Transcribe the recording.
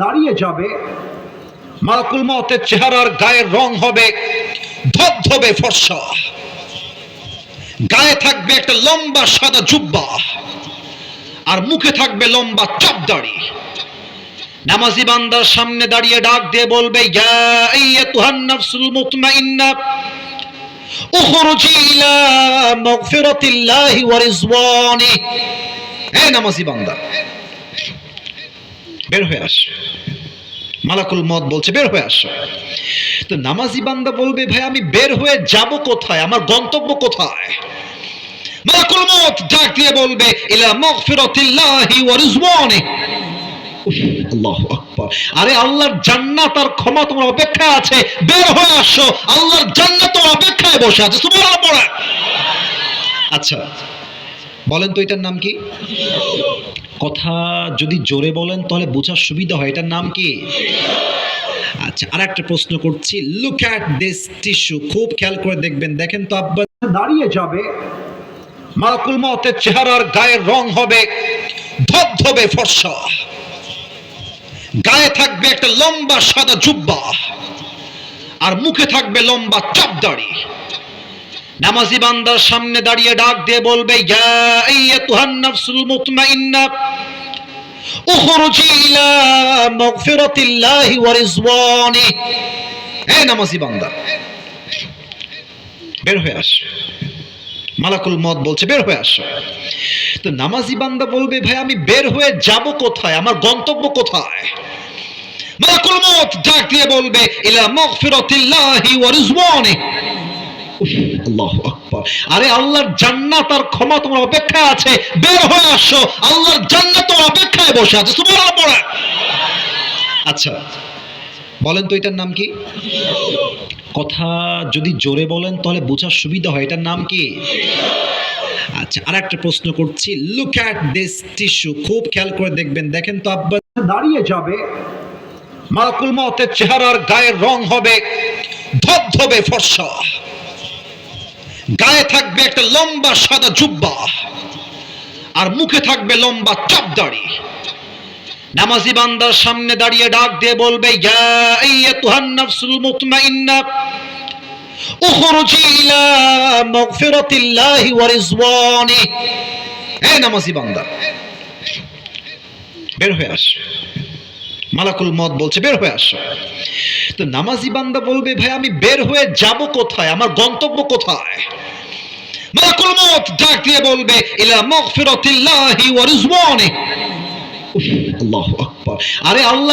দাঁড়িয়ে যাবে, মালাকুল মউতের চেহারার গায়ের রং হবে ধবধবে ফর্সা, গায়ে থাকবে একটা লম্বা সাদা জুব্বা, আর মুখে থাকবে লম্বা চাপ দাড়ি। নামাজি বান্দার সামনে দাঁড়িয়ে ডাক দিয়ে বলবে, ইয়া আইয়াতুহান নাফসুল মুতমাইন্না উখরুজি ইলা মাগফিরাতিল্লাহি ওয়া রিজওয়ানি। হে নামাজি বান্দা, বের হয়ে আস। মালাকুল মউত বলছে বের হয়ে আস। তো নামাজি বান্দা বলবে, ভাই আমি বের হয়ে যাব কোথায়, আমার গন্তব্য কোথায়? মালাকুল মউত ডাক দিয়ে বলবে, ইলা মাগফিরাতিল্লাহি ওয়া রিজওয়ানি। আল্লাহু আকবার। আরে আল্লাহর জান্নাত আর ক্ষমা তোমার অপেক্ষায় আছে, বের হয়ে আসো, আল্লাহর জান্নাত তোমার অপেক্ষায় বসে আছে। সুবহানাল্লাহ পড়ে। আচ্ছা বলেন তো এটার নাম কি? কথা যদি জোরে বলেন তাহলে বোঝার সুবিধা হয়, এটার নাম কি? আচ্ছা আর একটা প্রশ্ন করছি, লুক অ্যাট দিস টিস্যু, খুব খেয়াল করে দেখবেন। দেখেন তো আব্বা, দাঁড়িয়ে যাবে, মালাকুল মউতের চেহারার গায়ের রং হবে ধবধবে ফর্সা, গায়ে থাকবে একটা লম্বা সাদা জুব্বা, আর মুখে থাকবে লম্বা চাপ দাড়ি। নামাজি বান্দার সামনে দাঁড়িয়ে ডাক দিয়ে বলবে, ইয়া আইয়াতুহান নাফসুল মুতমাইন্না উখরুজি ইলা মাগফিরাতিল্লাহি ওয়া রিজওয়ানি। হে নামাজি বান্দা, বের হয়ে আস। মালাকুল মউত বলছে বের হয়ে আস। তো নামাজি বান্দা বলবে, ভাই আমি বের হয়ে যাব কোথায়, আমার গন্তব্য কোথায়? মালাকুল মউত ডাক দিয়ে বলবে, ইলা মাগফিরাতিল্লাহি ওয়া রিজওয়ানি। আল্লাহু আকবার। আরে আল্লাহর জান্নাত আর ক্ষমা তোমার অপেক্ষায় আছে, বের হয়ে আসো, আল্লাহর জান্নাত তোমার অপেক্ষায় বসে আছে। সুবহানাল্লাহ পড়ে। আচ্ছা বলেন তো এটার নাম কি? কথা যদি জোরে বলেন তাহলে বোঝার সুবিধা হয়, এটার নাম কি? আচ্ছা আর একটা প্রশ্ন করছি, লুক অ্যাট দিস টিস্যু, খুব খেয়াল করে দেখবেন। দেখেন তো আব্বা, দাঁড়িয়ে যাবে, মালাকুল মউতের চেহারার গায়ের রং হবে ধবধবে ফর্সা, গায়ে থাকবে একটা লম্বা সাদা জুব্বা, আর মুখে থাকবে লম্বা চাপ দাড়ি। নামাজি বান্দার সামনে দাঁড়িয়ে ডাক দিয়ে বলবে, ইয়া আইয়াতুহান নাফসুল মুতমাইন্না উখরুজি ইলা মাগফিরাতিল্লাহি ওয়া রিজওয়ানি। হে নামাজি বান্দা, বের হয়ে আস। মালাকুল মউত বলছে বের হয়ে আস। তো নামাজি বান্দা বলবে, ভাই আমি বের হয়ে যাব কোথায়, আমার গন্তব্য কোথায়? মালাকুল মউত ডাক দিয়ে বলবে, ইলা মাগফিরাতিল্লাহি ওয়া রিজওয়ানি। আল্লাহু আকবার। আরে আল্লাহর